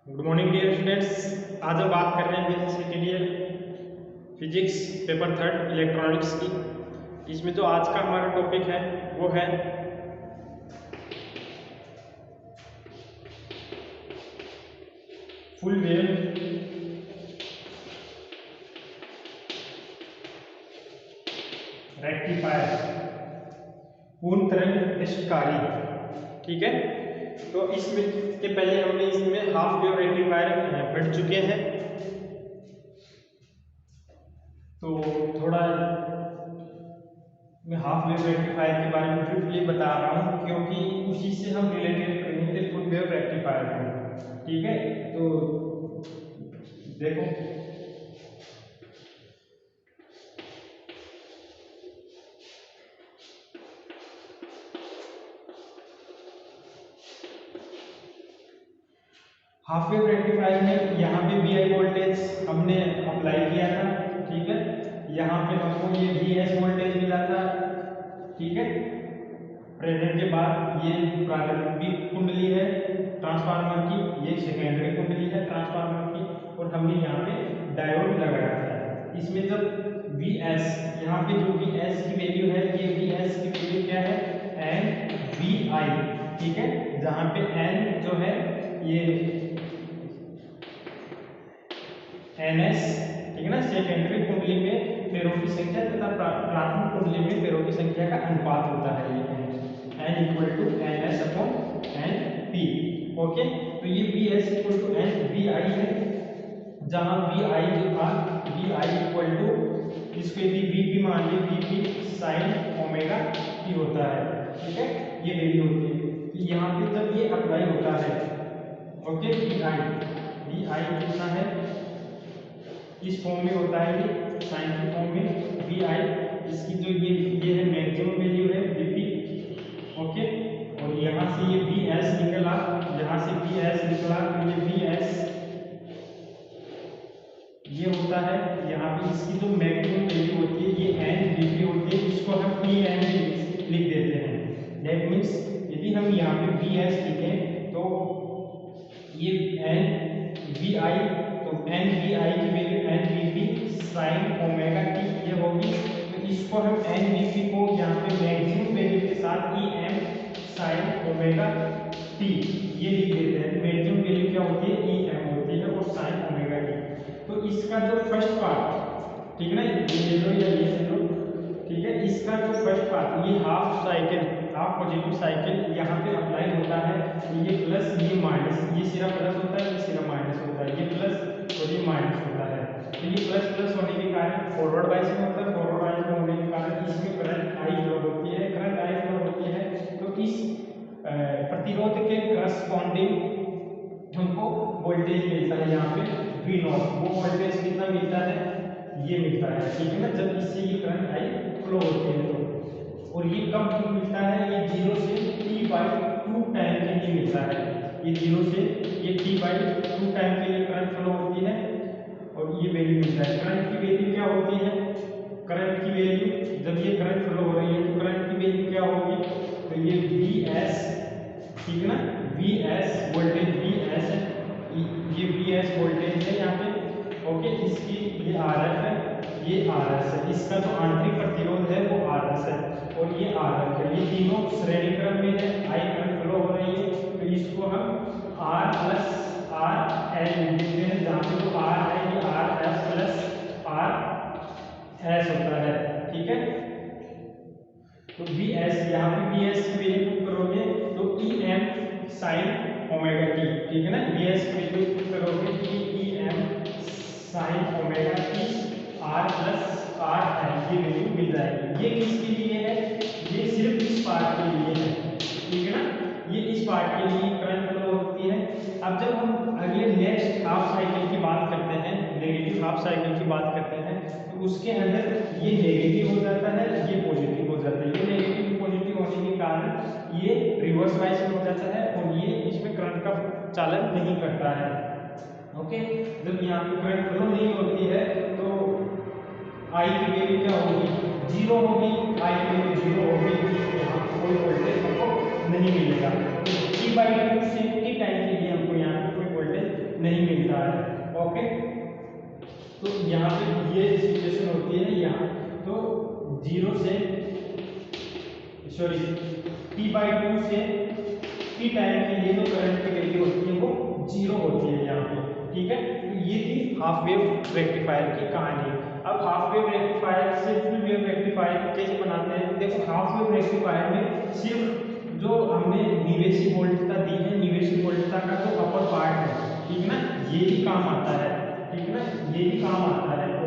Good morning dear students. आज हम बात कर रहे हैं second year physics paper third electronics की। इसमें जो आज का हमारा टॉपिक है वो है फुल वेव रेक्टिफायर, पूर्ण तरंग निष्कारी। ठीक है, तो इसमें के पहले हमने इसमें हाफ वेव रेक्टिफायर पढ़ चुके हैं, तो थोड़ा मैं हाफ वेव रेक्टिफायर के बारे में ब्रीफली बता रहा हूँ क्योंकि उसी से हम रिलेटेड करेंगे फुल वेव रेक्टिफायर को। ठीक है, तो देखो हाफ वेव रेक्टिफायर में यहाँ पे वी आई वोल्टेज हमने अप्लाई किया था। ठीक है, यहाँ पे हमको ये वी एस वोल्टेज मिला था। ठीक है, प्रेजेंट के बाद ये प्रारंभिक कुंडली है ट्रांसफार्मर की, ये सेकेंडरी कुंडली है ट्रांसफार्मर की, और हमने यहाँ पे डायोड लगाया था। इसमें जब वी एस, यहाँ पे जो वी एस की वैल्यू है, ये वी एस की वैल्यू क्या है, एन वी आई। ठीक है, जहाँ पे एन जो है ये एन एस, ठीक है ना, सेकेंडरी कुंडली में पेड़ों की संख्या तथा प्राथमिक कुंडली में पेड़ों की संख्या का अनुपात होता है। ये N equal to N S upon N P. Okay, तो ये P S equal to N V I है, जहां वी आई जो था वी आई इक्वल टू इसको वी पी मान ली, V P sine omega T होता है। ठीक है, ये वैल्यू होती है कि यहाँ पे जब ये अप्लाई होता है, ओके, वी आई कितना है, इस फॉर्म में होता है, ये साइन की फॉर्म में वी आई, इसकी जो ये है मैक्सिमम वैल्यू है वीपी। ओके, और यहाँ से ये वी एस निकला, यहाँ से वी एस निकला, तो ये वी एस ये होता है। यहाँ पे इसकी जो मैक्सिमम वैल्यू होती है ये एन वीपी होती है, इसको हम पी एन लिख देते हैं। दैट मीन्स यदि हम यहाँ पे वी एस लिखें तो ये एन वी आई, तो एन वी आई की value N V P sine omega T ये होगी। तो इसको हम एन वी पी को यहाँ पे मैक्सिमम वैल्यू के साथ E M sine omega T ये लिख देते हैं। मैक्सिमम वैल्यू क्या होती है, ई एम होती है, और साइन ओमेगा टी। तो इसका जो फर्स्ट पार्ट, ठीक है ना, ये ले लो या ये ले लो, ठीक है, इसका जो फर्स्ट पार्ट ये half cycle, half positive cycle यहाँ पे अप्लाई होता है। ये प्लस ये माइनस, ये सिरा प्लस होता है, ये सिरा माइनस होता है, ये प्लस और ये माइनस होता है। तो ये प्लस प्लस होने के कारण फॉरवर्ड बाइस में होता है, फॉरवर्ड बाइस में होने के कारण इसमें करंट आई फ्लो होती है, करंट आई फ्लो होती है। तो इस प्रतिरोध के करस्पॉन्डिंग हमको वोल्टेज मिलता है यहाँ पे वी नॉट। वो वोल्टेज कितना मिलता है, ये मिलता है। ठीक है ना, जब इससे ये करंट आई फ्लो होती है तो, और ये कब मिलता है, ये 0 से t बाई 2 टाइम के लिए मिलता है। ये 0 से ये t बाई 2 टाइम के लिए करंट फ्लो होती है, और ये वैल्यू मिलता है। करंट की वैल्यू क्या होती है, करंट की वैल्यू जब ये करंट फ्लो हो रही है तो करंट की वैल्यू क्या होगी, तो ये वी एस, ठीक है ना, V S voltage V S है, ये वी एस वोल्टेज है यहाँ पे। ओके, इसकी ये आर एफ है, ये आर एस है, इसका जो आंतरिक प्रतिरोध है वो आर एस है, और ये आर एफ है। ये तीनों श्रेणी क्रम में है, आई करंट फ्लो हो रही है, तो इसको हम आर प्लस आर एल लिख देते हैं, जहाँ पे जो आर है ये R F plus R S होता है। ठीक है, तो वी एस, यहाँ पे वी एस की वैल्यू करोगे तो E M sine omega T, ठीक है ना, वी एस की वैल्यू करोगे कि E M sine omega T R plus R L की वैल्यू मिल जाएगी। ये किसके लिए है, ये सिर्फ इस पार्ट के लिए है। ठीक है ना, ये इस पार्ट के लिए करंट फ्लो होती है। अब जब हम अगले नेक्स्ट हाफ साइकिल की बात करते हैं, नेगेटिव हाफ साइकिल की बात करते हैं, तो उसके अंदर ये नेगेटिव हो जाता है, ये पॉजिटिव हो जाता है। ये नेगेटिव पॉजिटिव होने के कारण ये रिवर्स बाइस में हो जाता है, और ये इसमें करंट का चालन नहीं करता है। ओके, जब यहाँ पे करंट फ्लो नहीं होती है तो आई की वैल्यू क्या होगी, 0 होगी, आई की वैल्यू 0 होगी, यहाँ कोई वोल्टेज हमको नहीं मिलेगा। t बाई 2 से t टाइम के लिए हमको यहाँ पे कोई वोल्टेज नहीं मिलता है। ओके, तो यहाँ पे ये सिचुएशन होती है यहाँ, तो 0 से सॉरी t/2 से t टाइम के लिए जो करंट की वैल्यू होती है वो 0 होती है यहाँ पे, ठीक है। तो ये थी हाफ वेव रेक्टिफायर की कहानी। अब हाफ वेव रेक्टिफायर से फुल वेव रेक्टिफायर कैसे बनाते हैं? देखो, हाफ वेव रेक्टिफायर में सिर्फ जो हमने निवेशी वोल्टता दी है, निवेशी वोल्टता का जो अपर पार्ट है, ठीक ना, ये ही काम आता है, ठीक ना, ये ही काम आता है। और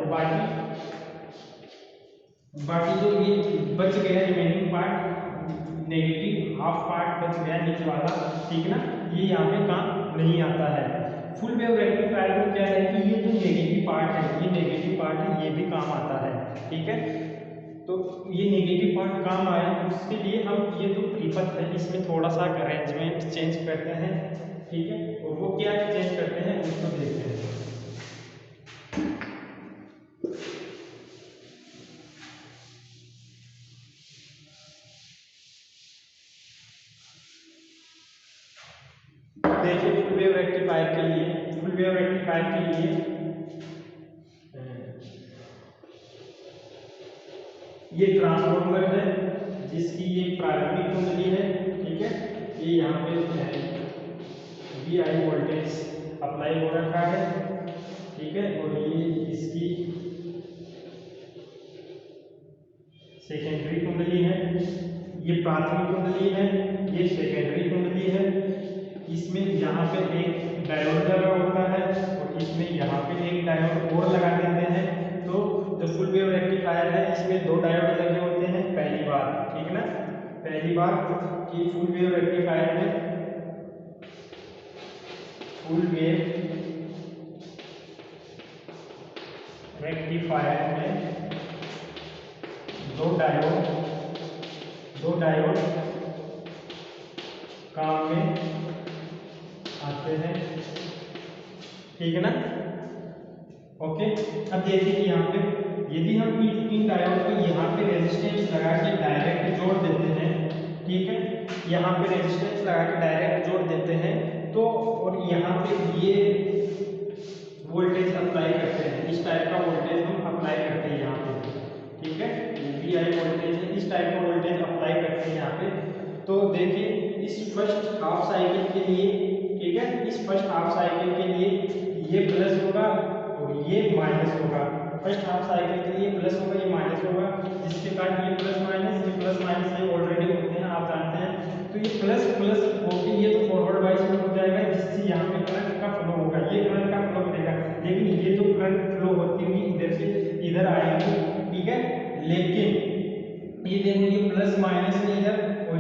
बाकी जो ये बच गया remaining part, negative half part बच गया नीचे वाला, ठीक ना, ये यहाँ पे काम नहीं आता है। फुल वेव रेक्टिफायर में क्या है कि ये जो नेगेटिव पार्ट है, ये नेगेटिव पार्ट है, ये भी काम आता है, ठीक है। तो ये नेगेटिव पार्ट काम आया, उसके लिए हम ये जो त्रिपथ है इसमें थोड़ा सा अरेंजमेंट चेंज करते हैं, ठीक है। और वो क्या चेंज करते हैं उसको देखते हैं। देखिए, फुल वेव रेक्टिफायर के लिए ये ट्रांसफार्मर है जिसकी ये प्रारंभिक कुंडली है, ठीक है। ये यहाँ पे VI वोल्टेज अप्लाई हो रखा है, ठीक है। और ये इसकी सेकेंडरी कुंडली है, ये प्राथमिक कुंडली है, ये सेकेंडरी कुंडली है। इसमें यहाँ पे एक डायोड लगा होता है और इसमें यहाँ पे एक डायोड और लगा देते हैं। तो जो फुल वेव रेक्टिफायर है इसमें 2 डायोड लगे होते हैं पहली बार, ठीक ना। पहली बार कि फुल वेव रेक्टिफायर में 2 डायोड काम में आते हैं, ठीक है ना। ओके, अब देखिए कि यहाँ पे यदि हम इन डायोड को यहाँ पे रेजिस्टेंस लगा के डायरेक्ट जोड़ देते हैं, ठीक है, यहाँ पे रेजिस्टेंस लगा के डायरेक्ट जोड़ देते हैं, तो और यहाँ पे ये वोल्टेज अप्लाई करते हैं, इस टाइप का वोल्टेज हम अप्लाई करते हैं यहाँ पे, ठीक है। VI वोल्टेज है, इस टाइप का वोल्टेज अप्लाई करते हैं यहाँ पे। तो देखिए, इस फर्स्ट हाफ साइकिल के लिए, ठीक है, इस फर्स्ट हाफ साइकिल के लिए ये प्लस होगा और ये माइनस होगा। फर्स्ट हाफ साइकिल के लिए प्लस होगा, ये माइनस होगा, जिसके कारण ये प्लस माइनस ये ऑलरेडी होते हैं, आप जानते हैं। तो ये प्लस प्लस होके ये तो फॉरवर्ड वाइज में हो जाएगा, जिससे यहाँ पे करंट का फ्लो होगा, ये करंट का फ्लो करेगा। लेकिन ये जो करंट फ्लो होती हुई इधर से इधर आएगी, ठीक है। लेकिन ये देखो, ये प्लस माइनस है इधर और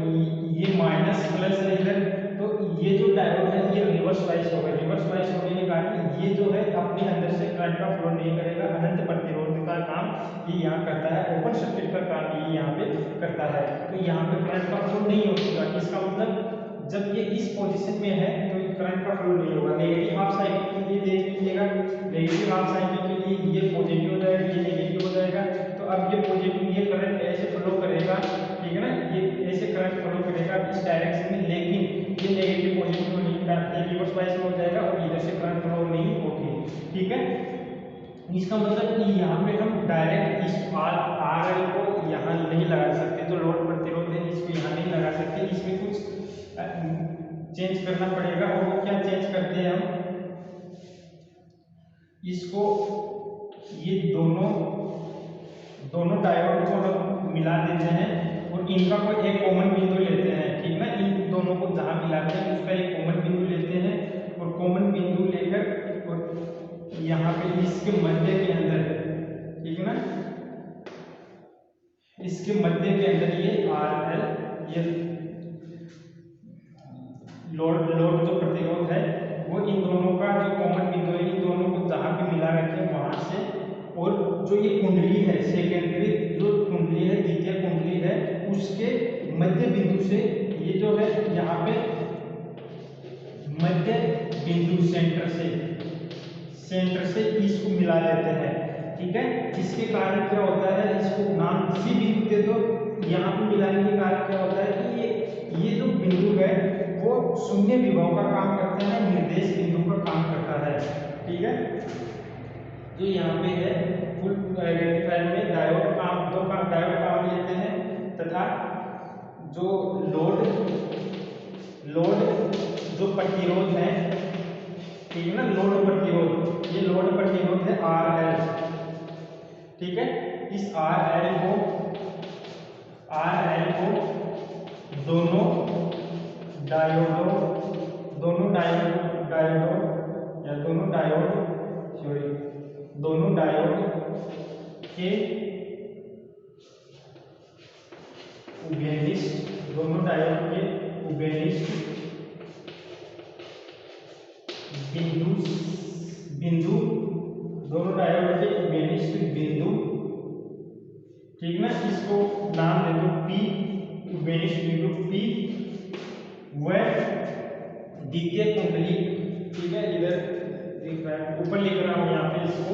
ये माइनस प्लस है इधर। तो ये जो डायोड है ये रिवर्स वाइज होगा, रिवर्स वाइज होने के कारण ये जो है अपने अंदर से करंट का फ्लो नहीं करेगा, अनंत प्रतिरोध का काम ये यहाँ करता है, ओपन सर्किट का काम ये यहाँ पे करता है। तो यहाँ पे करंट का फ्लो नहीं होगा, इसका मतलब जब ये इस पोजीशन में है तो करंट का फ्लो नहीं होगा। नेगेटिव हाफ साइकिल के लिए देख लीजिएगा, नेगेटिव हाफ साइकिल के लिए ये पॉजिटिव हो जाएगा, ये नेगेटिव हो जाएगा। तो अब ये पॉजिटिव, ये करंट ऐसे फ्लो करेगा, ठीक है ना, ये ऐसे करंट फ्लो करेगा इस डायरेक्शन में, लेकिन ये नेगेटिव पॉजिटिव नहीं करता, रिवर्स वाइज में हो जाएगा और इधर से करंट फ्लो नहीं होगी, ठीक है। इसका मतलब कि यहाँ पे हम डायरेक्ट इस RL को यहाँ नहीं लगा सकते, तो लोड प्रतिरोध है इसको यहाँ नहीं लगा सकते, इसमें कुछ चेंज करना पड़ेगा। और वो क्या चेंज करते हैं हम, इसको ये दोनों डायोड को हम मिला देते हैं और इनका कोई एक कॉमन बिंदु लेते हैं, ठीक ना। इन दोनों को जहाँ मिलाते हैं उसका एक कॉमन बिंदु लेते हैं और कॉमन बिंदु लेकर और यहाँ पे इसके मध्य के अंदर, ठीक ना, इसके मध्य के अंदर ये RL, ये लोड जो प्रतिरोध है वो इन दोनों का जो कॉमन बिंदु है, इन दोनों को जहाँ पे मिला रखें वहां से, और जो ये कुंडली है सेकेंडरी जो कुंडली है, द्वितीय कुंडली है, उसके मध्य बिंदु से ये जो है यहाँ पे मध्य बिंदु सेंटर से इसको मिला देते हैं, ठीक है। जिसके कारण क्या होता है, इसको नाम इसी बिंदु दे दो। यहाँ पे मिलाने के कारण क्या होता है कि ये जो बिंदु है वो शून्य विभव का काम करता है, निर्देश बिंदु का काम करता है, ठीक है। तो यहाँ पे है फुल रेक्टिफायर में डायोड काम लेते हैं, तथा जो लोड जो प्रतिरोध है, ठीक है ना, लोड प्रतिरोध, ये लोड प्रतिरोध है RL, ठीक है। इस RL को दोनों डायोड के उभयनिष्ठ बिंदु, ठीक ना, इसको नाम दे दो P, उभयनिष्ठ बिंदु P व द्वितीय कुंडली, ठीक है, इधर दिख रहा है, ऊपर लिख रहा हूं यहाँ पे इसको,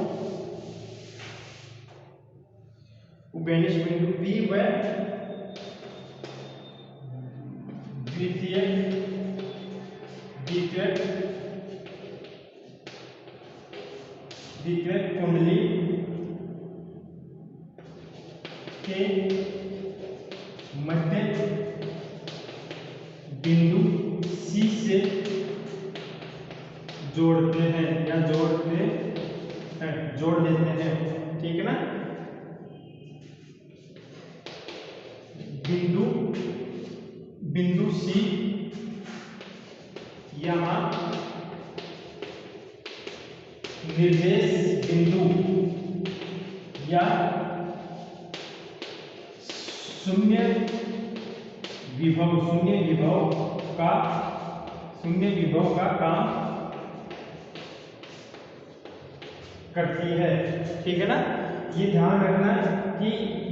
उभयनिष्ठ बिंदु P व द्वितीय कुंडली के मध्य बिंदु C से जोड़ते हैं या जोड़ देते हैं, ठीक है ना। बिंदु C यहाँ निर्देश बिंदु या शून्य विभव का काम करती है, ठीक है ना। ये ध्यान रखना कि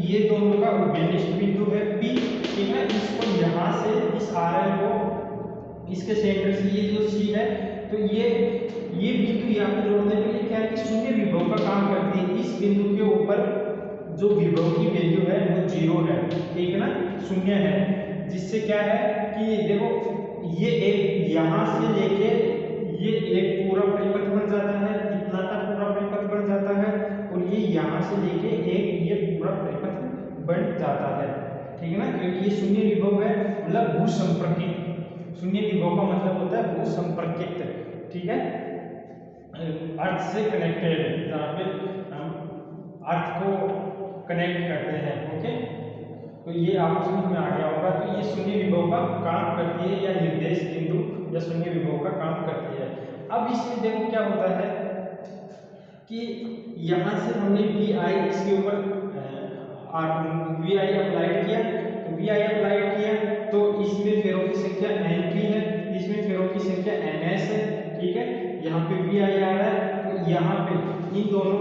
ये दोनों का उभयनिष्ठ बिंदु है P, ठीक है। इसको यहाँ से इस RL को इसके सेंटर से ये जो C है, तो ये बिंदु यहाँ पे जोड़ने के लिए क्या है कि शून्य विभव का काम करती है। इस बिंदु के ऊपर जो विभव की वैल्यू है वो 0 है, ठीक है ना, शून्य है, जिससे क्या है कि देखो ये एक यहाँ से लेके ये एक पूरा परिपथ बन जाता है, इतना तक पूरा परिपथ बन जाता है, और ये यहाँ से लेके एक ये पूरा परिपथ बन जाता है, ठीक है ना, क्योंकि ये शून्य विभव है, मतलब भूसंपर्कित। शून्य विभव का मतलब होता है भूसंपर्कित, ठीक है, अर्थ से कनेक्टेड, जहाँ पे हम अर्थ को कनेक्ट करते हैं, ओके। तो ये आपको समझ में आ गया होगा। तो ये शून्य विभव का काम करती है, या निर्देश बिंदु या शून्य विभव का काम करती है। अब इसमें देखो क्या होता है कि यहाँ से हमने VI इसके ऊपर VI अप्लाइड किया, तो VI अप्लाइड किया तो इसमें फेरों की संख्या Np है, इसमें फेरों की संख्या Ns है, ठीक है। यहाँ पे VI आ रहा है, तो यहाँ पे इन दोनों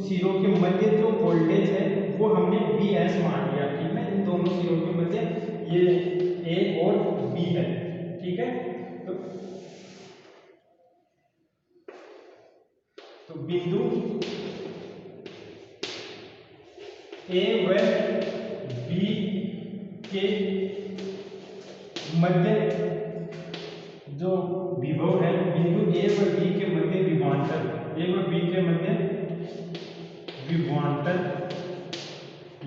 सिरों के मध्य जो वोल्टेज है वो हमने Vs मान लिया, ठीक है। इन दोनों सिरों के मध्य ये A और B है, ठीक है। तो बिंदु A व B के मध्य जो विभव है, बिंदु A व B के मध्य विभवांतर, A व B के मध्य विभवांतर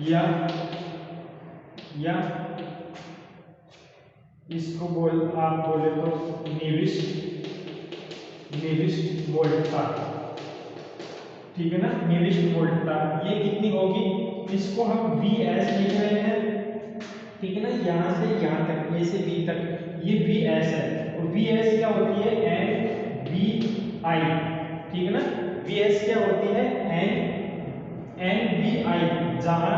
या इसको आप बोले तो निविष्ट वोल्टता, ठीक है ना, निविष्ट वोल्टता। ये कितनी होगी, इसको हम Vs लिख रहे हैं, ठीक है ना, यहाँ से यहाँ तक, A से B तक ये Vs है, और Vs क्या होती है NVI, ठीक है ना। Vs क्या होती है NVI, जहां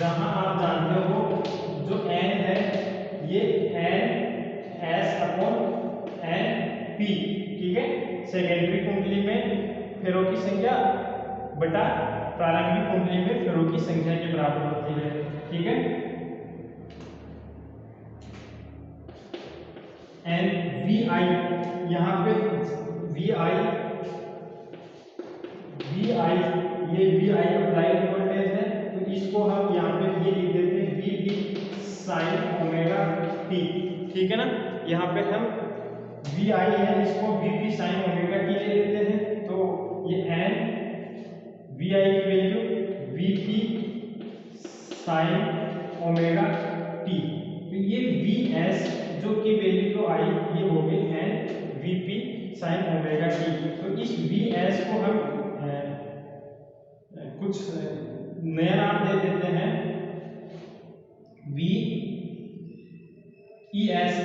आप जानते हो जो N है ये NS/NP, ठीक है। सेकेंडरी कुंडली में फेरों की संख्या बटा प्रारंभिक कुंडली में फेरों की संख्या के बराबर होती है, ठीक है। NVI, यहाँ पे VI ये VI अप्लाइड वोल्टेज है, तो इसको हम यहाँ पे ये लिख देते हैं VB sin ओमेगा t, ठीक है ना। यहाँ पे हम वी आई है, इसको V P sine omega T ले लेते हैं। तो ये एन वी आई की value we P sine omega T, तो ये वी एस जो की वैल्यू जो आई ये हो गई N V P sine omega T. तो इस वी एस को हम कुछ नया नाम दे देते हैं, वी ई एस।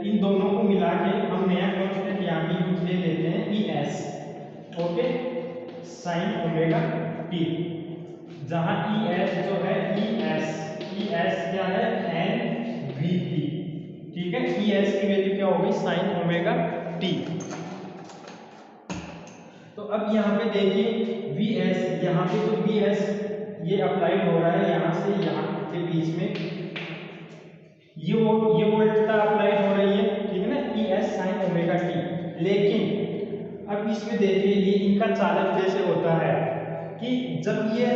इन दोनों को मिला के हम नया कॉन्स्टेंट यहाँ पे यूज ले लेते हैं E S, okay, sign omega T, जहां ई एस जो है ई एस क्या है एन वी पी, ठीक है। ई एस की वैल्यू क्या होगी साइन ओमेगा टी। तो अब यहाँ पे देखिए वी एस, यहाँ पे तो वी एस ये अप्लाइड हो रहा है यहाँ से यहाँ के बीच में, ये वोल्टता अप्लाइड हो रही है, ठीक है ना, E S sign omega T. लेकिन अब इसमें देखिए ये इनका चालक जैसे होता है कि जब ये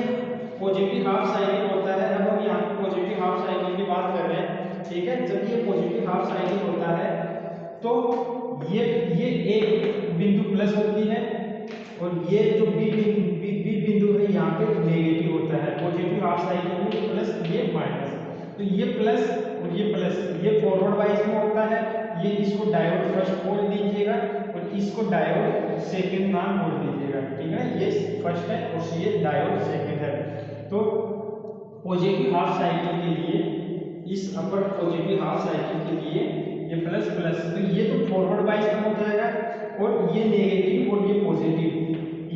पॉजिटिव हाफ साइकिल होता है, अब हम यहाँ पॉजिटिव हाफ साइकिल की बात कर रहे हैं, ठीक है। जब ये पॉजिटिव हाफ साइकिल होता है तो ये एक बिंदु प्लस होती है और ये जो बी बिंदु है यहाँ पे नेगेटिव होता है। पॉजिटिव हाफ साइकिल में प्लस ये माइनस, तो ये प्लस और ये प्लस ये फॉरवर्ड वाइज में होता है। ये इसको डायोड फर्स्ट बोल दीजिएगा और इसको डायोड सेकंड नाम बोल दीजिएगा, ठीक है ना। ये फर्स्ट है और ये डायोड सेकंड है। तो पॉजिटिव हाफ साइकिल के लिए, इस अपर पॉजिटिव हाफ साइकिल के लिए ये प्लस प्लस, तो ये तो फॉरवर्ड वाइज में हो जाएगा और ये नेगेटिव और ये पॉजिटिव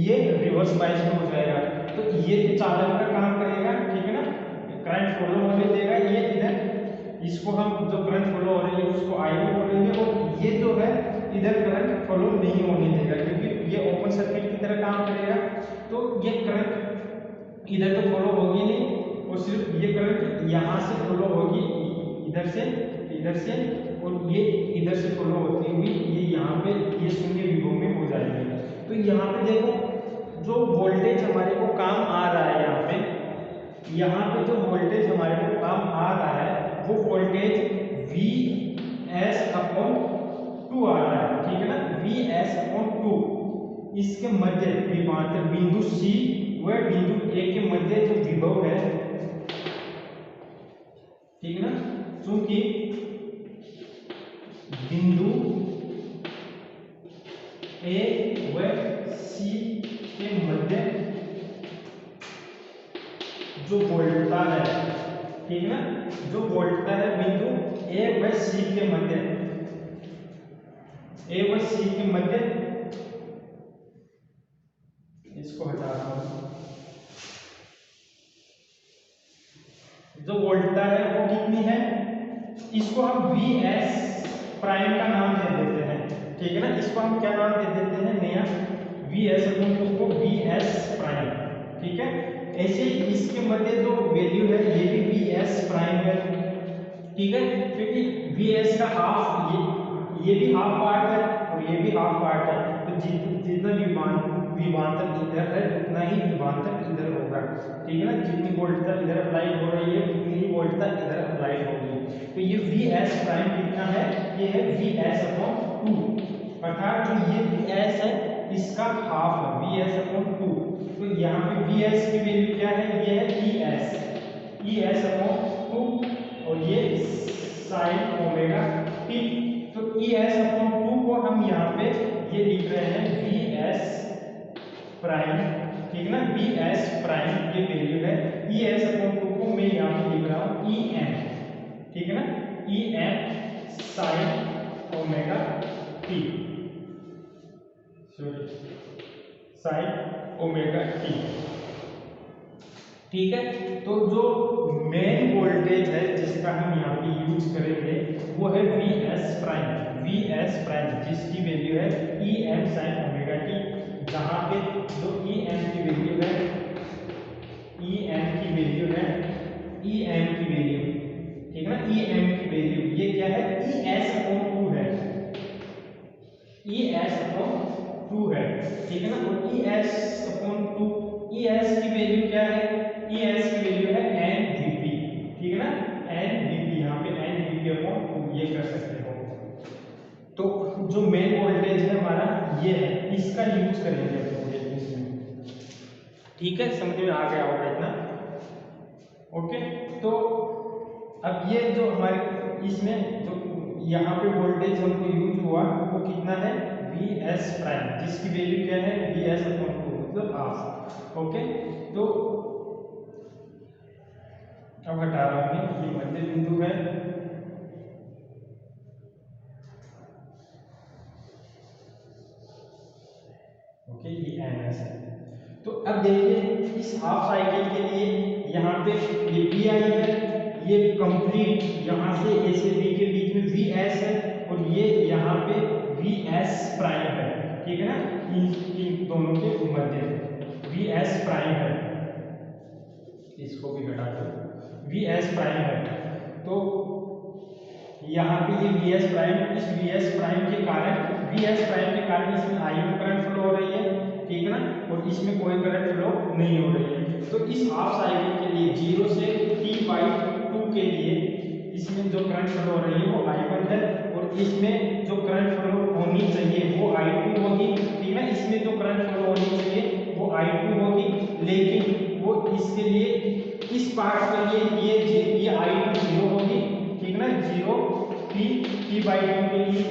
ये रिवर्स वाइज में हो जाएगा। तो ये तो चालक का काम करेगा, ठीक है ना, करंट फॉलो होने देगा। ये इधर इसको हम जो करंट फॉलो हो रही है उसको आई में बोलेंगे और ये जो है इधर करंट फॉलो नहीं होने देगा क्योंकि ये ओपन सर्किट की तरह काम करेगा। तो ये करंट इधर तो फॉलो होगी नहीं और सिर्फ ये करंट यहाँ से फॉलो होगी इधर से और ये इधर से फॉलो होती हुई ये यहाँ पे ये शून्य विभव में हो जाएगी। तो यहाँ पे देखो जो वोल्टेज हमारे को काम आ रहा है, यहाँ पे जो वोल्टेज हमारे को काम आ रहा है वो वोल्टेज वी एस अपॉन 2 आ रहा है, ठीक है ना, वी एस अपॉन 2। इसके मध्य विभवांतर बिंदु सी व बिंदु ए के मध्य जो विभव है, ठीक है ना, चूंकि बिंदु ए व सी के मध्य जो वोल्टता है, ठीक है ना, जो वोल्टता है बिंदु ए व सी के मध्य, इसको हटा रहा हूं, जो वोल्टता है वो कितनी है, इसको हम वी एस प्राइम का नाम दे देते हैं, ठीक है ना। इसको हम क्या नाम दे देते हैं नया, वी एस अपॉन उसको वी एस प्राइम, ठीक है। ऐसे इसके मध्य जो वैल्यू है ये भी वी एस प्राइम है, ठीक है, क्योंकि वी एस का हाफ ये भी हाफ पार्ट है और ये भी हाफ पार्ट है। तो जितना विभवांतर इधर है उतना ही विभवांतर इधर होगा, ठीक है ना। जितनी वोल्टता इधर अप्लाई हो रही है उतनी ही वोल्टता इधर अप्लाई होगी। तो ये वी एस प्राइम कितना है, ये है वी एस अपॉन 2, अर्थात जो ये वी एस है इसका हाफ है वी एस अपॉन 2। तो यहाँ पे वी एस की वैल्यू क्या है, ये है ई एस अपॉन 2 और ये साइन ओमेगा टी। तो ई एस अपॉन 2 को हम यहाँ पे ये लिख रहे हैं वी एस प्राइम, ठीक है ना, वी एस प्राइम ये वैल्यू है। ई एस अपॉन 2 को मैं यहाँ पे लिख रहा हूँ ई एम, ठीक है ना, E M sine omega T, sine omega T, ठीक है। तो जो मेन वोल्टेज है जिसका हम यहाँ पे यूज करेंगे वो है वी एस प्राइम, जिसकी वैल्यू है E M sine omega T, जहाँ पे जो ई एम की वैल्यू है, ठीक है ना, ई एम की वैल्यू ये क्या है, ई एस अपॉन 2 है, ठीक है ना। और E S upon 2, E S की वैल्यू क्या है, ई एस की वैल्यू है एन वी पी, ठीक है ना, एन वी पी, यहाँ पे एन वी पी अपॉन 2 ये कर सकते हो। तो तो जो मेन वोल्टेज है हमारा ये है, इसका यूज करेंगे अपने इसमें। ठीक है, समझ में आ गया होगा इतना। ओके, तो अब ये जो हमारे इसमें जो यहाँ पे वोल्टेज हमको यूज हुआ वो कितना है, वी एस प्राइम, जिसकी वैल्यू क्या है, वी एस अपॉन 2 मतलब हाफ। ओके, तो अब हटा रहा हूँ, ये मध्य बिंदु है, ओके, ये एन एस है। तो अब देखिए इस हाफ साइकिल के लिए यहाँ पे ये वी आई है, ये कंप्लीट यहाँ से ए से बी के बीच में वी एस है, और ये यहाँ पे वी एस प्राइम है। ठीक है ना, इन दोनों के मध्य वी एस प्राइम है, इसको भी हटा दो, वी एस प्राइम है। तो यहाँ पे ये वी एस प्राइम, इस वी एस प्राइम के कारण, वी एस प्राइम के कारण इसमें I1 करंट फ्लो हो रही है, ठीक है ना, और इसमें कोई करंट फ्लो नहीं हो रही है। तो इस हाफ साइकिल के लिए 0 से t/2 के लिए इसमें जो करंट फ्लो हो रही है वो I1 है, और इसमें जो करंट फ्लो होनी चाहिए वो I2 होगी। ठीक है, इसमें जो करंट फ्लो होनी चाहिए वो I2 होगी, लेकिन वो इसके लिए इस पार्ट के लिए ये I2 0 होगी। ठीक है ना, 0 t/2 के लिए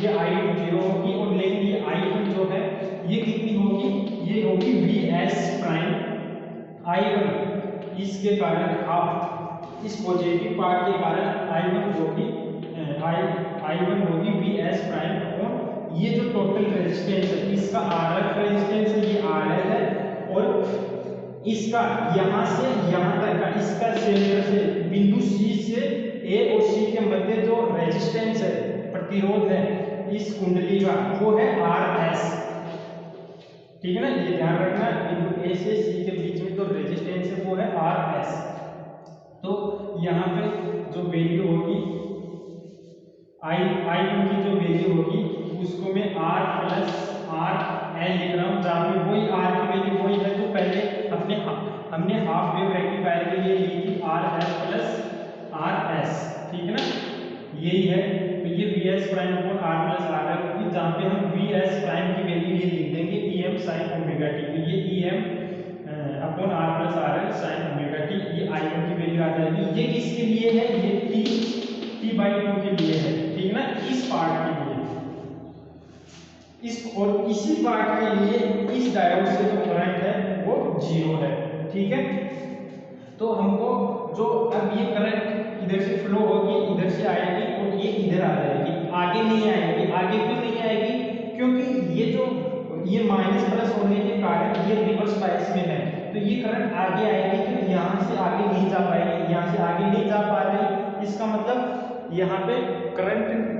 ये I2 0 होगी, और लेकिन ये I1 जो है ये कितनी होगी, ये होगी वी एस प्राइम I1, इसके कारण हाफ, इस पॉजिटिव पार्ट के कारण I1 होगी I1 होगी वी एस प्राइम अपॉन ये जो टोटल रेजिस्टेंस है, इसका RF रेजिस्टेंस है, ये RL है, और इसका यहाँ से यहाँ तक का, इसका सेंटर से बिंदु C से A और C के मध्य जो रेजिस्टेंस है, प्रतिरोध है इस कुंडली का, वो है RS। ठीक है ना, ये ध्यान रखना, बिंदु A से C के बीच में जो रेजिस्टेंस है वो है RS। तो यहाँ पे जो वैल्यू होगी I1 की जो वैल्यू होगी उसको मैं R प्लस R L लिख रहा हूँ, जहाँ पे वही R की वैल्यू वही है जो पहले हमने हाफ वेव रेक्टिफायर के लिए ली थी, RL प्लस RS। ठीक है ना, यही है। तो ये we S prime upon R plus RL होगी, जहाँ पे हम वी एस प्राइम की वैल्यू ये लिख देंगे EM साइन ओमेगा टी। तो ये EM upon R plus RL sign omega T, ये I1 की वैल्यू आ जाएगी। ये किसके लिए है, ये t/2 के लिए है। ठीक है ना, इस पार्ट के लिए, इस और इसी पार्ट के लिए इस डायोड से जो करंट है वो 0 है। ठीक है, तो हमको जो अब ये करंट इधर से फ्लो होगी, इधर से आएगी और ये इधर आ जाएगी, आगे नहीं आएगी। आगे क्यों नहीं आएगी, क्योंकि ये जो ये माइनस प्लस होने के कारण ये रिवर्स बायस में है, तो ये करंट आगे आएगी, तो यहाँ से आगे नहीं जा पाएगी, यहाँ से आगे नहीं जा पा रही, इसका मतलब यहाँ पे करंट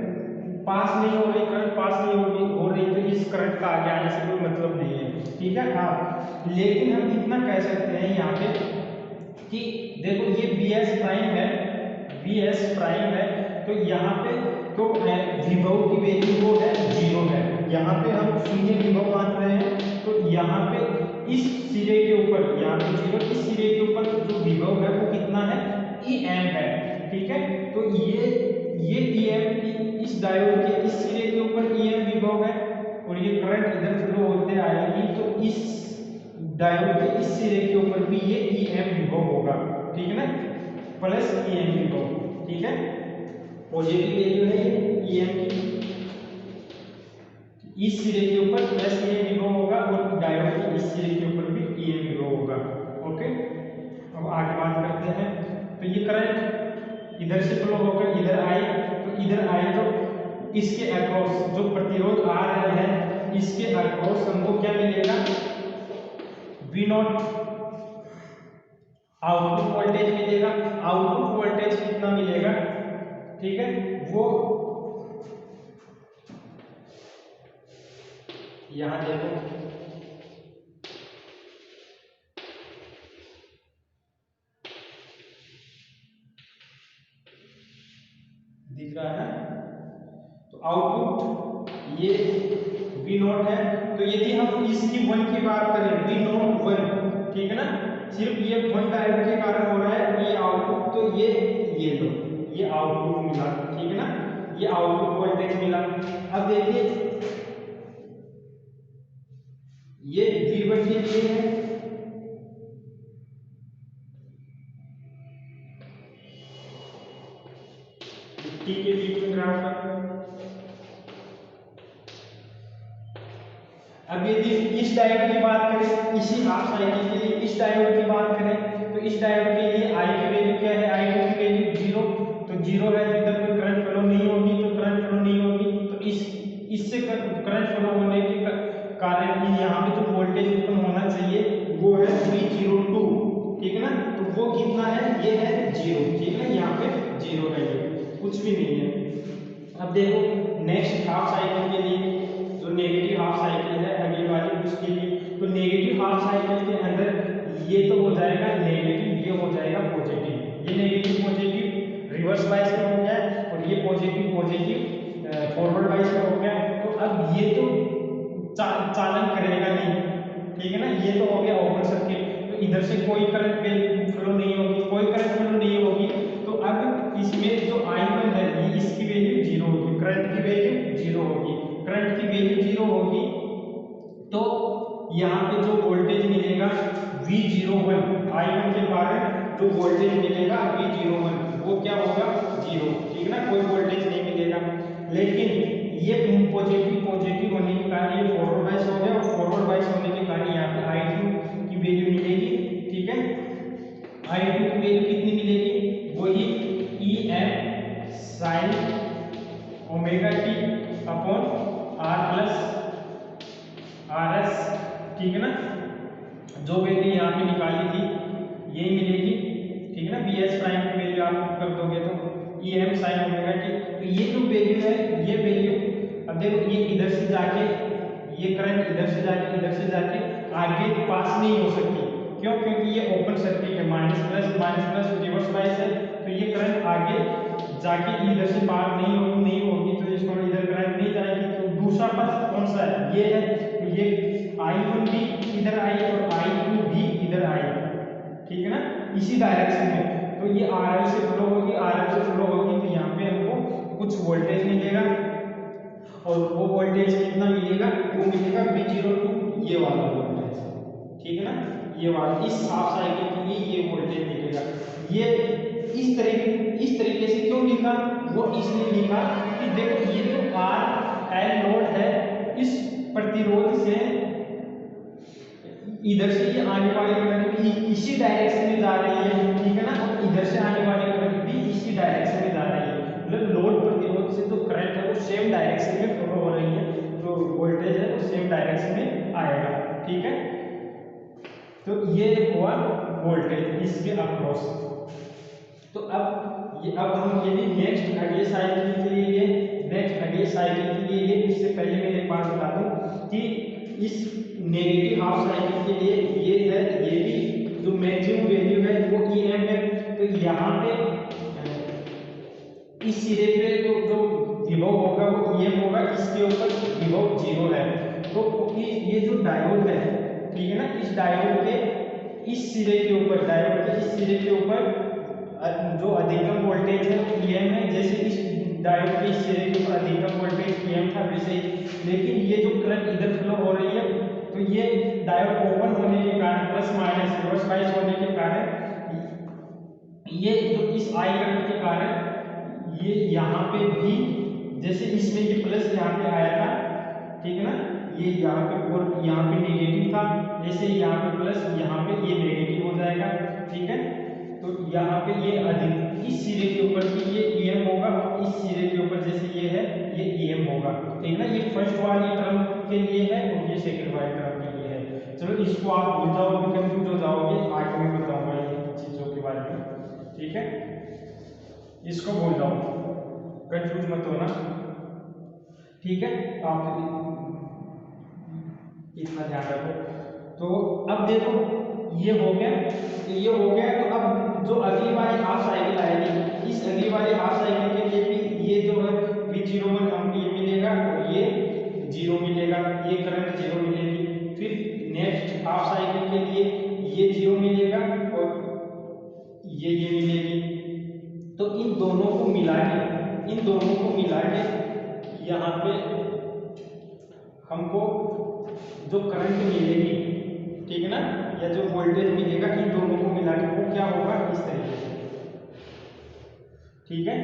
पास नहीं हो रही, करंट पास नहीं हो रही, तो इस करंट का आगे आने से कोई मतलब नहीं है। ठीक है, हाँ, लेकिन हम इतना कह सकते हैं यहाँ पे कि देखो ये वी एस प्राइम है, वी एस प्राइम है, तो यहाँ पे तो विभव की वैल्यू वो है 0 है, यहाँ पे हम शून्य विभव मान रहे हैं, तो यहाँ पे इस सिरे के ऊपर, यहाँ पे 0, इस सिरे के ऊपर जो विभव है वो कितना है, EM है। ठीक है, तो ये EM इस डायोड के इस सिरे के ऊपर EM विभव है, और ये करंट इधर फ्लो होते आएगी, तो इस डायोड के इस सिरे के ऊपर भी ये EM विभव होगा। ठीक है ना, प्लस EM विभव। ठीक है, पॉजिटिव वैल्यू है ये EM की, इस सिरे के ऊपर प्लस EM विभव होगा, और डायोड के इस सिरे के ऊपर भी EM विभव होगा। ओके, अब आगे बात करते हैं। तो ये करंट इधर से फ्लो होकर इधर आए, तो इधर आए तो इसके अक्रॉस जो प्रतिरोध RL है, इसके अक्रॉस हमको क्या मिलेगा, V0 आउटपुट वोल्टेज मिलेगा। आउटपुट वोल्टेज कितना मिलेगा, ठीक है, वो यहां देखो, दिख रहा है, तो आउटपुट ये V0 है। तो यदि हम इसकी 1 की बात करें, V0 1, ठीक है ना, सिर्फ ये 1 डायोड के कारण हो रहा है, ये आउटपुट, तो ये लो, ये आउटपुट मिला। ठीक है ना, ये आउटपुट वोल्टेज मिला। अब देखिए ये V1 के लिए है, T के बीच में ग्राफ है। अब यदि इस डायोड की बात करें, इसी हाफ साइकिल के लिए इस डायोड की बात करें, तो इस डायोड के लिए I की वैल्यू क्या है, I2 की वैल्यू 0, तो 0 है तो इधर कोई करंट फ्लो नहीं होगी, तो करंट फ्लो नहीं होगी तो इससे करंट फ्लो होने के कारण यहाँ पे जो वोल्टेज उत्पन्न होना चाहिए वो है V02, ठीक है ना। तो वो कितना है, ये है 0, ठीक है, यहाँ पे 0 है, ये कुछ भी नहीं है। अब देखो नेक्स्ट हाफ साइकिल के लिए जो नेगेटिव हाफ साइकिल है अगली वाली उसके लिए, तो नेगेटिव हाफ साइकिल के अंदर ये तो हो जाएगा नेगेटिव, ये हो जाएगा पॉजिटिव, ये नेगेटिव पॉजिटिव रिवर्स बाइस में हो गया और ये पॉजिटिव पॉजिटिव फॉरवर्ड बाइस में हो गया। तो अब ये तो चालन करेगा नहीं, ठीक है ना, ये तो हो गया ओपन सर्किट, तो इधर से कोई करंट फ्लो नहीं होगी, कोई करंट फ्लो नहीं होगी। तो अब इसमें जो I1 है ये इसकी वैल्यू 0 होगी, करंट की वैल्यू 0 होगी, करंट की वैल्यू 0 होगी। तो यहाँ पे जो वोल्टेज मिलेगा V01, I1 के कारण जो वोल्टेज मिलेगा V01 वो क्या होगा 0, ठीक है ना, कोई वोल्टेज नहीं मिलेगा। लेकिन ये पॉजिटिव पॉजिटिव होने के कारण ये फॉरवर्ड बाइस हो गया और फॉरवर्ड बाइस होने के कारण यहाँ पे I2 की वैल्यू मिलेगी, ठीक है। I2 की वैल्यू कितनी मिलेगी, वही EM sin omega t upon R plus RS, ठीक है ना, जो वैल्यू यहाँ पे निकाली थी यही मिलेगी, ठीक है ना। BS प्राइम की वैल्यू आप कर दोगे तो EM sin ओमेगा t, तो ये जो वैल्यू है ये वैल्यू, अब देखो ये इधर से जाके ये करंट इधर से जाके आगे पास नहीं हो सकती, क्यों, क्योंकि ये ओपन सर्किट है, माइनस प्लस रिवर्स बाइस है, तो ये करंट आगे जाके इधर से पार नहीं होगी, तो इसको इधर करंट नहीं जाएगी। तो दूसरा पथ कौन सा है, ये है, तो ये I1 भी इधर आई और I2 भी इधर आई, ठीक है ना, इसी डायरेक्शन में। तो ये RL से फ्लो होगी, तो यहाँ पे हमको कुछ वोल्टेज मिलेगा और वो वोल्टेज कितना मिलेगा, वो मिलेगा V02, ये वाला वोल्टेज, ठीक है ना, ये वाला इस हाफ साइकिल के लिए ये वोल्टेज मिलेगा। ये इस तरीके से क्यों लिखा, वो इसलिए लिखा कि देखो ये जो RL लोड है इस प्रतिरोध से इधर से ये आने वाली करंट भी इसी डायरेक्शन में जा रही है, ठीक है ना, और इधर से आने वाली करंट भी इसी डायरेक्शन में जा रही है, मतलब लोड प्रतिरोध से जो करंट है वो सेम डायरेक्शन में फ्लो हो रही है, जो वोल्टेज है वो सेम डायरेक्शन में आएगा, ठीक है। तो ये हुआ वोल्टेज इसके अक्रॉस। तो अब हम यदि नेक्स्ट अगले साइकिल के लिए उससे पहले मैं एक बात बता दूं कि इस नेगेटिव हाफ साइकिल के लिए ये है, ये भी जो मैक्सिमम वैल्यू है वो EM है। तो यहाँ पे इस सिरे पे जो विभव होगा वो EM होगा, इसके ऊपर विभव 0 है। तो ये जो डायोड है, ठीक है ना, इस डायोड के इस सिरे के ऊपर जो अधिकतम वोल्टेज है EM है, जैसे इस डायोड के इस सिरे के ऊपर अधिकतम वोल्टेज EM था वैसे ही। लेकिन ये जो करंट इधर फ्लो हो रही है, तो ये डायोड ओपन होने के कारण प्लस माइनस रिवर्स बाइस होने के कारण ये जो इस I करंट के कारण ये यहाँ पे भी, जैसे इसमें ये प्लस यहाँ पे आया था, ठीक है ना, ये यहाँ पे और यहाँ पे नेगेटिव था, जैसे यहाँ पे प्लस यहाँ पे ये नेगेटिव हो जाएगा, ठीक है। तो यहाँ पे ये अधिक इस सिरे के ऊपर की ये EM होगा, इस सिरे के ऊपर जैसे ये है ये EM होगा, ठीक है ना। ये फर्स्ट वाली टर्म के लिए है और ये सेकंड वाली टर्म के लिए है। चलो इसको आप भूल जाओगे, कंफ्यूज हो जाओगे, आगे मैं बताऊंगा ये चीजों के बारे में, ठीक है, इसको भूल जाओ, कंफ्यूज मत होना, ठीक है, आप इतना ध्यान रखो। तो अब देखो ये हो गया, तो अब जो अगली वाली हाफ साइकिल आएगी, इस अगली वाली हाफ साइकिल के लिए भी ये जो है V01 हमको ये मिलेगा और ये 0 मिलेगा, ये करंट 0 मिलेगी। फिर नेक्स्ट हाफ साइकिल के लिए ये 0 मिलेगा और ये मिलेगी। तो इन दोनों को मिला के इन दोनों को मिला के यहाँ पे हमको जो करंट मिलेगी, ठीक है ना, या जो वोल्टेज मिलेगा, इन दोनों को मिला के वो क्या होगा, इस तरीके से, ठीक है।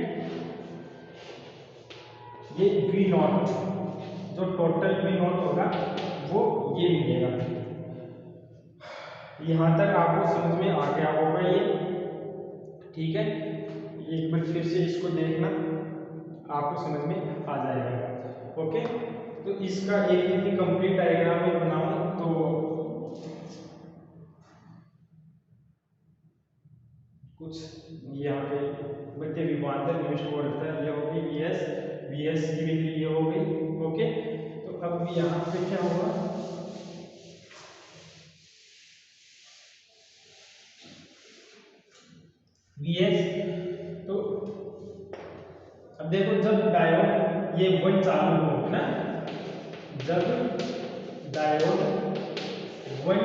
ये V नॉट, जो टोटल V नॉट होगा वो ये मिलेगा। यहाँ तक आपको समझ में आ गया होगा ये, ठीक है। एक बार फिर से इसको देखना, आपको समझ में आ जाएगा। ओके, तो इसका एक यदि कंप्लीट डायग्राम में बनाऊं तो कुछ यहाँ पे मध्य विभाजन निविष्ट बोलता है, ये होगी VS की वैल्यू ये हो गई। ओके, तो अब यहाँ पे क्या होगा, VS, तो अब देखो जब डायोड ये 1 चालू हो ना, जब डायोड 1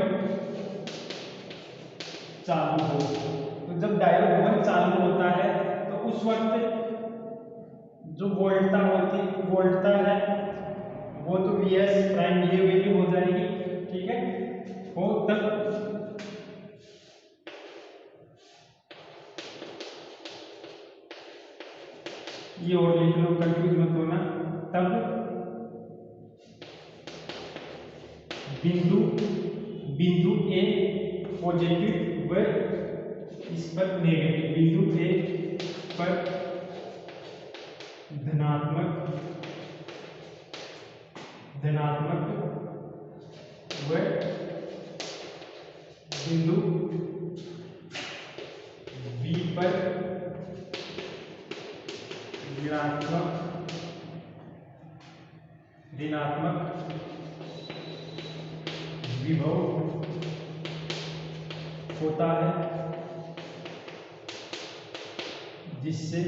चालू हो, तो जब डायोड 1 चालू होता है तो उस वक्त जो वोल्टता है वो तो VS प्राइम ये वैल्यू हो जाएगी, ठीक है। हो तब ये और लिख लो, कंफ्यूज मत होना। तब बिंदु A पॉजिटिव व इस पर नेगेटिव, बिंदु A पर धनात्मक व बिंदु B पर ऋणात्मक विभव होता है, जिससे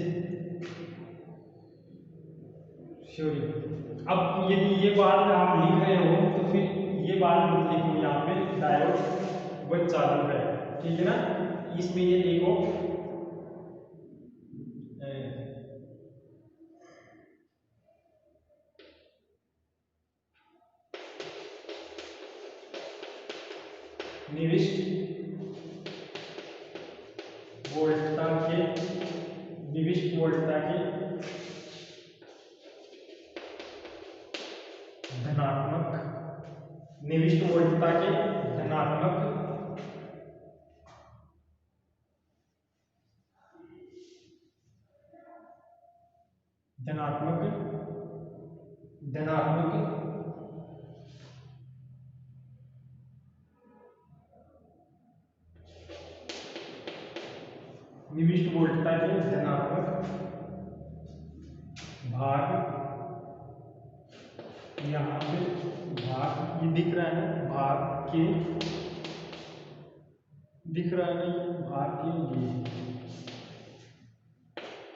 अब यदि ये बात आप लिख रहे हो तो फिर ये बात मत लिखो, यहाँ पे डायोड 1 चालू है, ठीक है ना, इसमें ये लिखो निविष्ट वोल्टता के धनात्मक निविष्ट वोल्टता के धनात्मक भाग, यहाँ पे भाग ये दिख रहा है ना, भाग के दिख रहा है ना, ये भाग के लिए,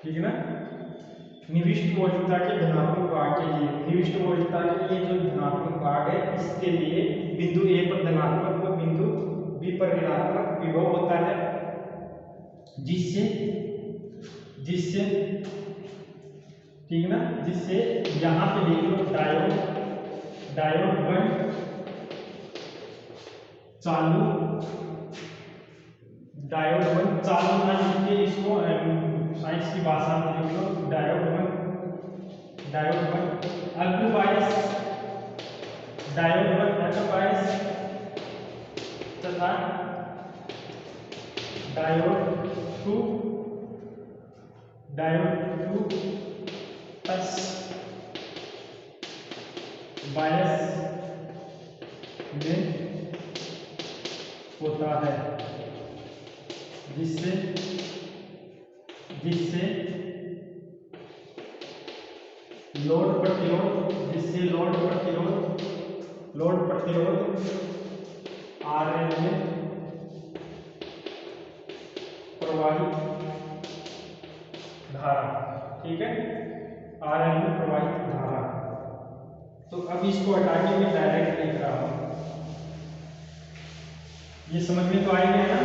ठीक है ना, निविष्ट वोल्टता के धनात्मक भाग के लिए, निविष्ट वोल्टता के लिए जो धनात्मक भाग है इसके लिए बिंदु A पर धनात्मक व बिंदु B पर ऋणात्मक विभव होता है, जिससे ठीक है ना, जिससे यहाँ पे लिख लो डायोड 1 चालू ना लिख के इसको साइंस की भाषा में लिख लो डायोड 1 अग्रवाइस तथा डायोड 2 प्लस बायस में होता है, जिससे लोड प्रतिरोध RL में प्रवाहित धारा, ठीक है, RL में प्रवाहित धारा। तो अब इसको हटा के मैं डायरेक्ट लिख रहा हूं, ये समझ में तो आ गया ना।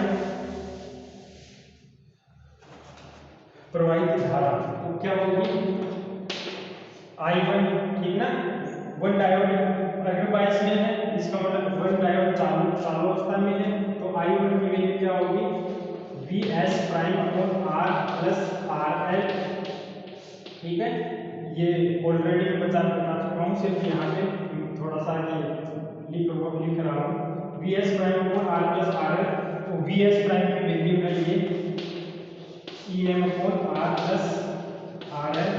प्रवाहित धारा तो क्या होगी I1, ठीक ना। वन डायोड अगर बायस में है, इसका मतलब वन डायोड चालू अवस्था में है, तो I1 की वैल्यू क्या होगी VS prime upon R plus RL, ठीक है। ये ऑलरेडी मैं बता चुका हूँ, सिर्फ यहाँ पे थोड़ा सा लिख रहा हूँ VS prime upon R plus RL। तो VS प्राइम की वैल्यू है ये EM upon R plus RL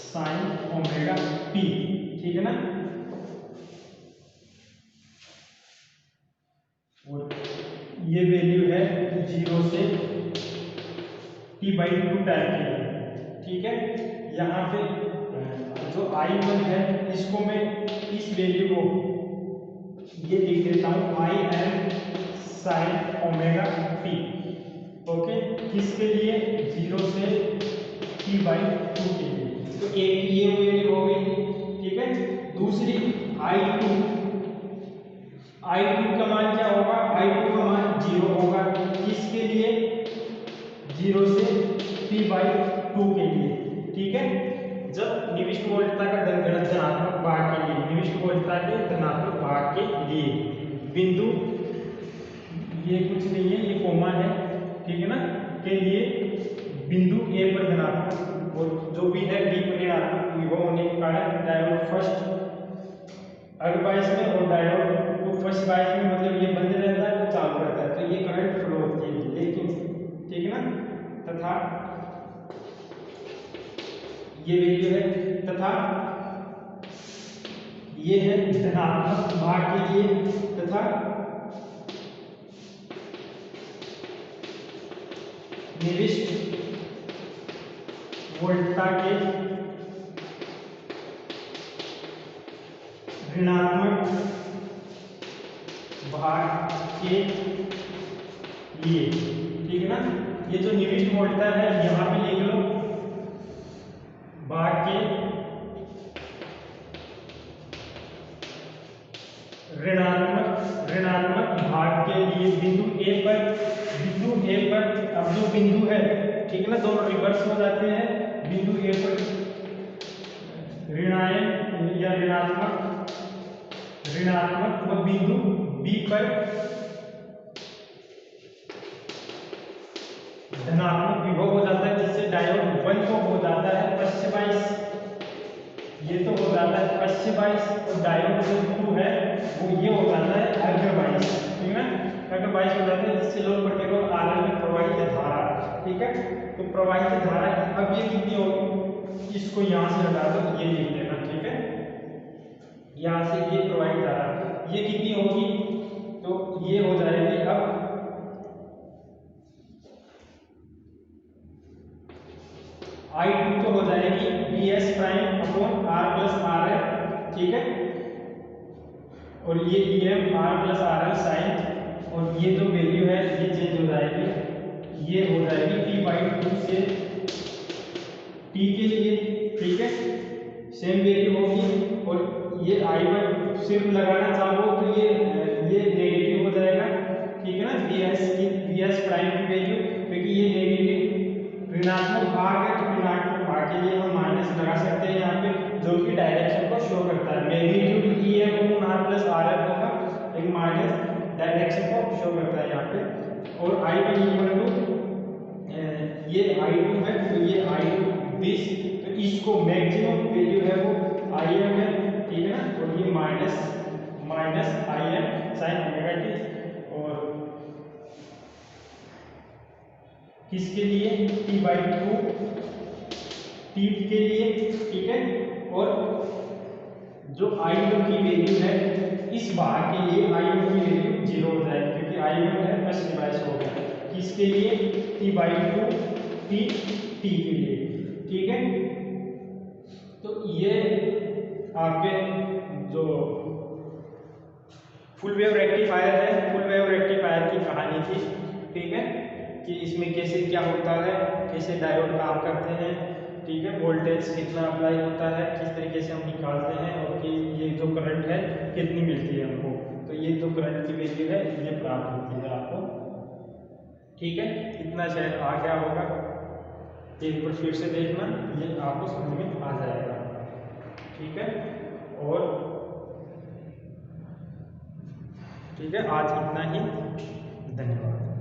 sign omega T, ठीक है ना। और ये वैल्यू है 0 से T/2 टाइप की है, ठीक है। यहाँ पे जो I1 है इसको मैं इस वैल्यू को ये लिख देता हूँ IM sign omega T, okay. किसके लिए 0 से T/2 के लिए। तो एक ये वैल्यू हो गई, ठीक है। दूसरी I2 का मान क्या होगा, I2 का मान 0 होगा, किसके लिए 0 से T/2 के लिए, ठीक है। जब निविष्ट वोल्टता का धनात्मक भाग के लिए, निविष्ट वोल्टता के धनात्मक भाग के लिए बिंदु, ये कुछ नहीं है, ये कोमा है, ठीक है ना, के लिए बिंदु A पर धनात्मक और जो भी है B पर ऋणात्मक विभव होने के कारण डायोड फर्स्ट अगर बायस में और डायोड को फर्स्ट बायस में, मतलब ये बंद रहता है वो चालू रहता है, तो ये करंट फ्लो होती है, लेकिन ठीक है ना। तथा ये वैल्यू है, तथा ये है धनात्मक भाग के लिए, तथा निविष्ट वोल्टता के ऋणात्मक भाग के लिए, ठीक है ना। ये जो निविष्ट वोल्टता है यहाँ पे लिख लो, भाग के ऋणात्मक भाग के लिए बिंदु A पर, अब जो बिंदु है, ठीक है ना, दोनों रिवर्स हो जाते हैं। बिंदु A पर ऋणायन या ऋणात्मक और बिंदु B पर धनात्मक विभव हो जाता है, जिससे डायोड 1 को हो जाता है पश्चिम बायस, ये तो हो जाता है पश्चिम बायस, और डायोड जो 2 है वो ये हो जाता है अग्र बायस, ठीक है ना, अग्र बायस हो जाता है, जिससे लोड प्रतिरोध RL में प्रवाहित धारा, ठीक है। तो प्रवाहित धारा अब ये कितनी होगी, इसको यहाँ से हटा दो, ये लिख देना, ठीक है। यहाँ से ये प्रवाहित धारा ये कितनी होगी, तो ये हो जाएगी अब I2 तो हो जाएगी VS prime upon R plus RL, ठीक है। और ये EM R plus RL sine, और ये जो वैल्यू है ये चेंज हो जाएगी, ये हो जाएगी T/2 से T के लिए, ठीक है, सेम वैल्यू होगी। और ये I1 सिर्फ लगाना चाहो तो ये नेगेटिव हो जाएगा, ठीक है ना, VS प्राइम की वैल्यू, क्योंकि ये नेगेटिव ऋणात्मक भाग है, तो ऋणात्मक भाग के लिए हम माइनस लगा सकते हैं यहाँ पे, जो कि डायरेक्शन को शो करता है। Magnitude EM upon R plus RL होगा, एक माइनस डायरेक्शन को शो करता है यहाँ पे। और I1 इक्वल टू ये I2 है, तो ये I2 दिस, तो इसको मैक्सिमम वैल्यू है वो IM है, ठीक है ना, और ये minus IM sign omega T, और किसके लिए T/2 T के लिए, ठीक है। और जो I1 की वैल्यू है इस भाग के लिए I1 की वैल्यू 0 हो जाएगी, क्योंकि I1 है पश्चिम बायस हो गया, किसके लिए T/2 T के लिए, ठीक है। तो ये आपके जो फुल वेव रेक्टिफायर है, फुल वेव रेक्टिफायर की कहानी थी, ठीक है, कि इसमें कैसे क्या होता है, कैसे डायोड काम करते हैं, ठीक है, वोल्टेज कितना अप्लाई होता है, किस तरीके से हम निकालते हैं, और कि ये जो करंट है कितनी मिलती है हमको, तो ये जो करंट की वैल्यू है ये प्राप्त होती है आपको, ठीक है। इतना शायद आ गया होगा। एक बार फिर से देखना, ये आपको समझ में आ जाएगा। ठीक है, और ठीक है, आज इतना ही, धन्यवाद।